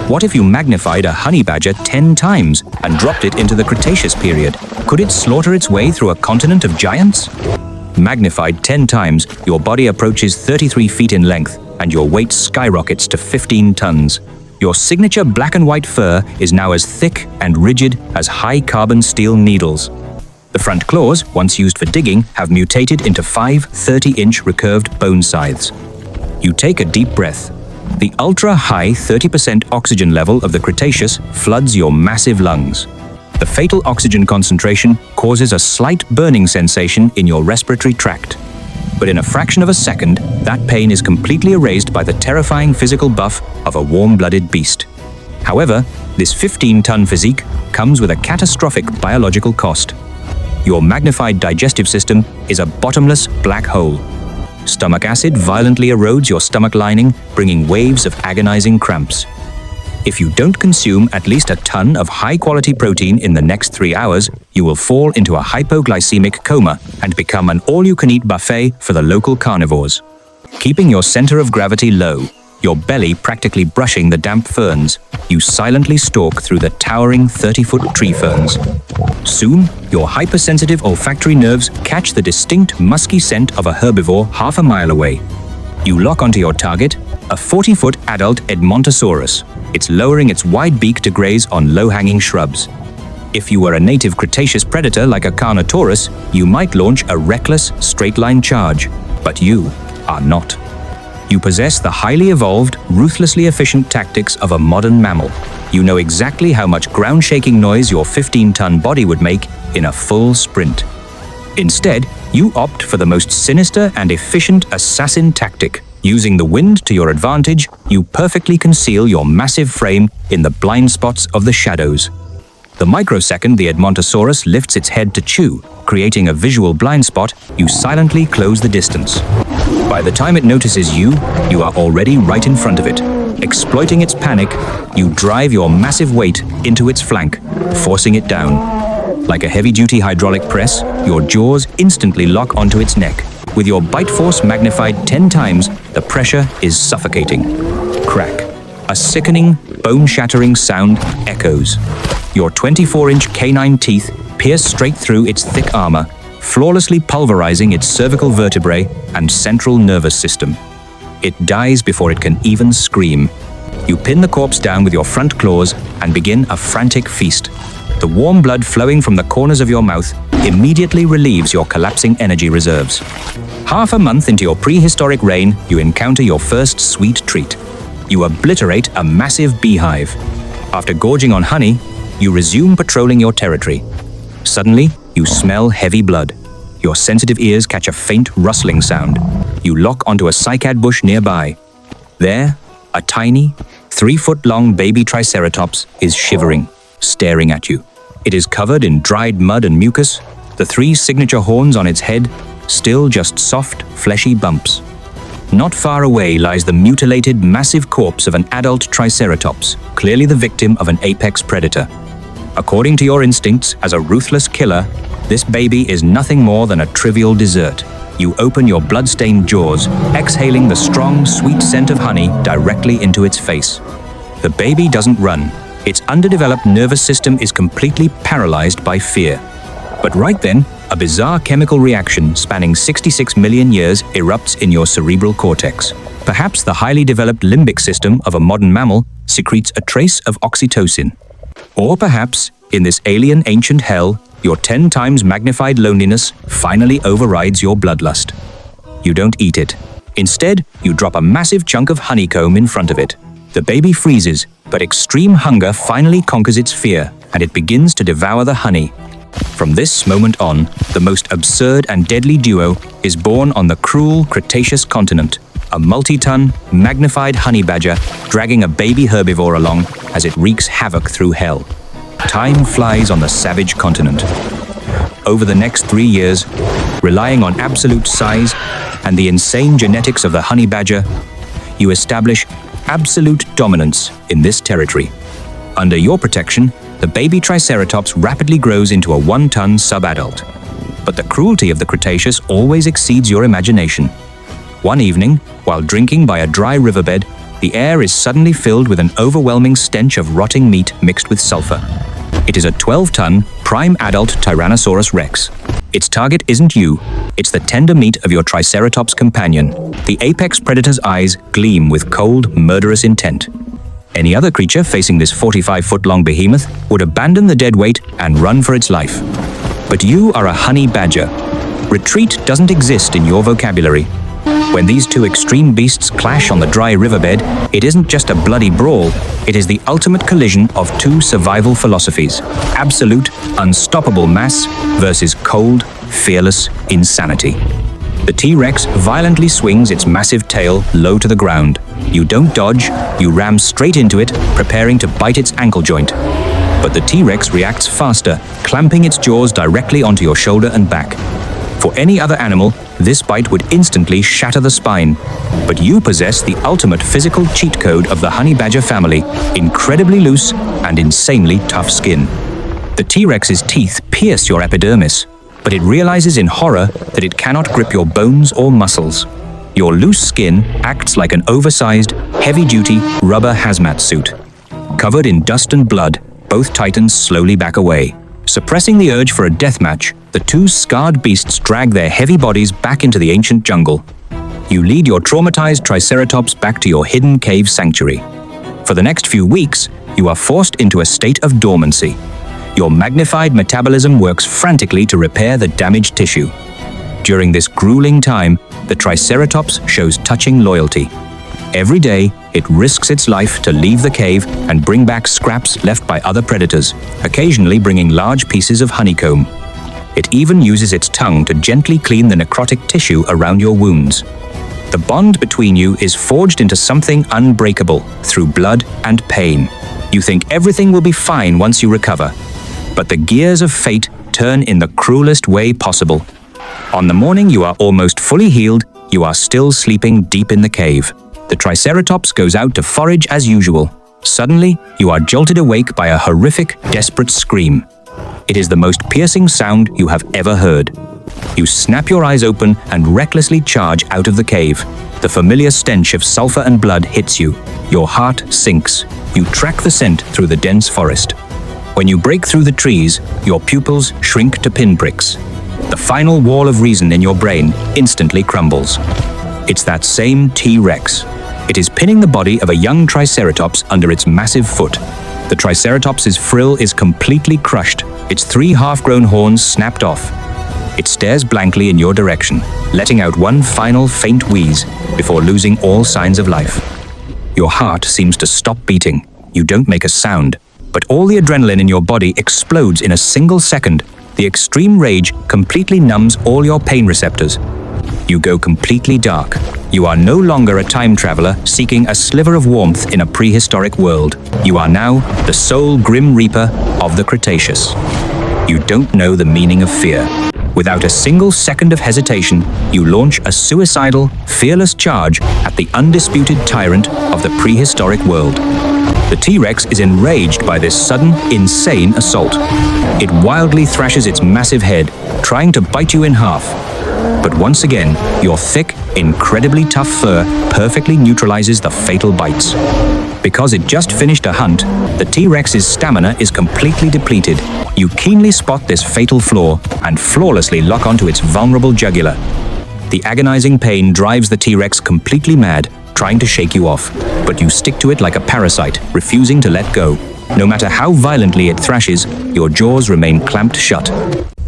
What if you magnified a honey badger 10 times and dropped it into the Cretaceous period? Could it slaughter its way through a continent of giants? Magnified 10 times, your body approaches 33 feet in length, and your weight skyrockets to 15 tons. Your signature black and white fur is now as thick and rigid as high-carbon steel needles. The front claws, once used for digging, have mutated into 5 30-inch recurved bone scythes. You take a deep breath. The ultra-high 30% oxygen level of the Cretaceous floods your massive lungs. The fatal oxygen concentration causes a slight burning sensation in your respiratory tract. But in a fraction of a second, that pain is completely erased by the terrifying physical buff of a warm-blooded beast. However, this 15-ton physique comes with a catastrophic biological cost. Your magnified digestive system is a bottomless black hole. Stomach acid violently erodes your stomach lining, bringing waves of agonizing cramps. If you don't consume at least a ton of high-quality protein in the next 3 hours, you will fall into a hypoglycemic coma and become an all-you-can-eat buffet for the local carnivores. Keeping your center of gravity low, your belly practically brushing the damp ferns, you silently stalk through the towering 30-foot tree ferns. Soon, your hypersensitive olfactory nerves catch the distinct musky scent of a herbivore half a mile away. You lock onto your target, a 40-foot adult Edmontosaurus. It's lowering its wide beak to graze on low-hanging shrubs. If you were a native Cretaceous predator like a Carnotaurus, you might launch a reckless, straight-line charge. But you are not. You possess the highly evolved, ruthlessly efficient tactics of a modern mammal. You know exactly how much ground-shaking noise your 15-ton body would make in a full sprint. Instead, you opt for the most sinister and efficient assassin tactic. Using the wind to your advantage, you perfectly conceal your massive frame in the blind spots of the shadows. The microsecond the Edmontosaurus lifts its head to chew, creating a visual blind spot, you silently close the distance. By the time it notices you are already right in front of it. Exploiting its panic, you drive your massive weight into its flank, forcing it down. Like a heavy-duty hydraulic press, your jaws instantly lock onto its neck. With your bite force magnified 10 times, the pressure is suffocating. Crack. A sickening, bone-shattering sound echoes. Your 24-inch canine teeth pierce straight through its thick armor, flawlessly pulverizing its cervical vertebrae and central nervous system. It dies before it can even scream. You pin the corpse down with your front claws and begin a frantic feast. The warm blood flowing from the corners of your mouth immediately relieves your collapsing energy reserves. Half a month into your prehistoric reign, you encounter your first sweet treat. You obliterate a massive beehive. After gorging on honey, you resume patrolling your territory. Suddenly, you smell heavy blood. Your sensitive ears catch a faint rustling sound. You lock onto a cycad bush nearby. There, a tiny, 3-foot-long baby Triceratops is shivering, staring at you. It is covered in dried mud and mucus, the 3 signature horns on its head still just soft, fleshy bumps. Not far away lies the mutilated, massive corpse of an adult Triceratops, clearly the victim of an apex predator. According to your instincts as a ruthless killer, this baby is nothing more than a trivial dessert. You open your blood-stained jaws, exhaling the strong, sweet scent of honey directly into its face. The baby doesn't run. Its underdeveloped nervous system is completely paralyzed by fear. But right then, a bizarre chemical reaction spanning 66 million years erupts in your cerebral cortex. Perhaps the highly developed limbic system of a modern mammal secretes a trace of oxytocin. Or perhaps, in this alien ancient hell, your 10 times magnified loneliness finally overrides your bloodlust. You don't eat it. Instead, you drop a massive chunk of honeycomb in front of it. The baby freezes, but extreme hunger finally conquers its fear, and it begins to devour the honey. From this moment on, the most absurd and deadly duo is born on the cruel Cretaceous continent, a multi-ton, magnified honey badger dragging a baby herbivore along as it wreaks havoc through hell. Time flies on the savage continent. Over the next 3 years, relying on absolute size and the insane genetics of the honey badger, you establish absolute dominance in this territory. Under your protection, the baby Triceratops rapidly grows into a 1-ton sub-adult. But the cruelty of the Cretaceous always exceeds your imagination. One evening, while drinking by a dry riverbed, the air is suddenly filled with an overwhelming stench of rotting meat mixed with sulfur. It is a 12-ton, prime adult Tyrannosaurus rex. Its target isn't you, it's the tender meat of your Triceratops companion. The apex predator's eyes gleam with cold, murderous intent. Any other creature facing this 45-foot-long behemoth would abandon the dead weight and run for its life. But you are a honey badger. Retreat doesn't exist in your vocabulary. When these two extreme beasts clash on the dry riverbed, it isn't just a bloody brawl, it is the ultimate collision of two survival philosophies: absolute, unstoppable mass versus cold, fearless insanity. The T-Rex violently swings its massive tail low to the ground. You don't dodge, you ram straight into it, preparing to bite its ankle joint. But the T-Rex reacts faster, clamping its jaws directly onto your shoulder and back. For any other animal, this bite would instantly shatter the spine. But you possess the ultimate physical cheat code of the honey badger family: incredibly loose and insanely tough skin. The T-Rex's teeth pierce your epidermis, but it realizes in horror that it cannot grip your bones or muscles. Your loose skin acts like an oversized, heavy-duty rubber hazmat suit. Covered in dust and blood, both titans slowly back away. Suppressing the urge for a deathmatch, the two scarred beasts drag their heavy bodies back into the ancient jungle. You lead your traumatized Triceratops back to your hidden cave sanctuary. For the next few weeks, you are forced into a state of dormancy. Your magnified metabolism works frantically to repair the damaged tissue. During this grueling time, the Triceratops shows touching loyalty. Every day, it risks its life to leave the cave and bring back scraps left by other predators, occasionally bringing large pieces of honeycomb. It even uses its tongue to gently clean the necrotic tissue around your wounds. The bond between you is forged into something unbreakable through blood and pain. You think everything will be fine once you recover, but the gears of fate turn in the cruelest way possible. On the morning you are almost fully healed, you are still sleeping deep in the cave. The Triceratops goes out to forage as usual. Suddenly, you are jolted awake by a horrific, desperate scream. It is the most piercing sound you have ever heard. You snap your eyes open and recklessly charge out of the cave. The familiar stench of sulfur and blood hits you. Your heart sinks. You track the scent through the dense forest. When you break through the trees, your pupils shrink to pinpricks. The final wall of reason in your brain instantly crumbles. It's that same T-Rex. It is pinning the body of a young Triceratops under its massive foot. The Triceratops's frill is completely crushed, its 3 half-grown horns snapped off. It stares blankly in your direction, letting out one final faint wheeze before losing all signs of life. Your heart seems to stop beating. You don't make a sound, but all the adrenaline in your body explodes in a single second. The extreme rage completely numbs all your pain receptors. You go completely dark. You are no longer a time traveler seeking a sliver of warmth in a prehistoric world. You are now the sole Grim Reaper of the Cretaceous. You don't know the meaning of fear. Without a single second of hesitation, you launch a suicidal, fearless charge at the undisputed tyrant of the prehistoric world. The T-Rex is enraged by this sudden, insane assault. It wildly thrashes its massive head, trying to bite you in half. But once again, your thick, incredibly tough fur perfectly neutralizes the fatal bites. Because it just finished a hunt, the T-Rex's stamina is completely depleted. You keenly spot this fatal flaw and flawlessly lock onto its vulnerable jugular. The agonizing pain drives the T-Rex completely mad, trying to shake you off, but you stick to it like a parasite, refusing to let go. No matter how violently it thrashes, your jaws remain clamped shut.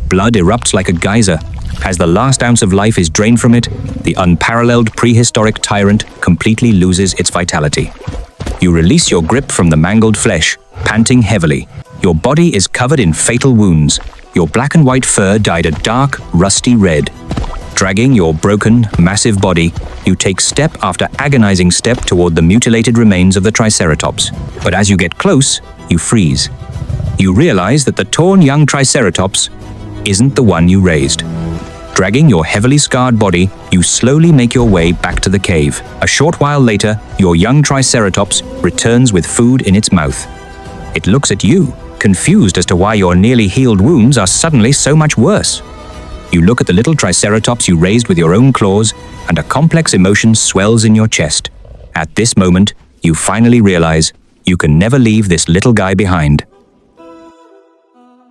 Blood erupts like a geyser. As the last ounce of life is drained from it, the unparalleled prehistoric tyrant completely loses its vitality. You release your grip from the mangled flesh, panting heavily. Your body is covered in fatal wounds. Your black and white fur dyed a dark, rusty red. Dragging your broken, massive body, you take step after agonizing step toward the mutilated remains of the Triceratops. But as you get close, you freeze. You realize that the torn young Triceratops isn't the one you raised. Dragging your heavily scarred body, you slowly make your way back to the cave. A short while later, your young Triceratops returns with food in its mouth. It looks at you, confused as to why your nearly healed wounds are suddenly so much worse. You look at the little Triceratops you raised with your own claws, and a complex emotion swells in your chest. At this moment, you finally realize you can never leave this little guy behind.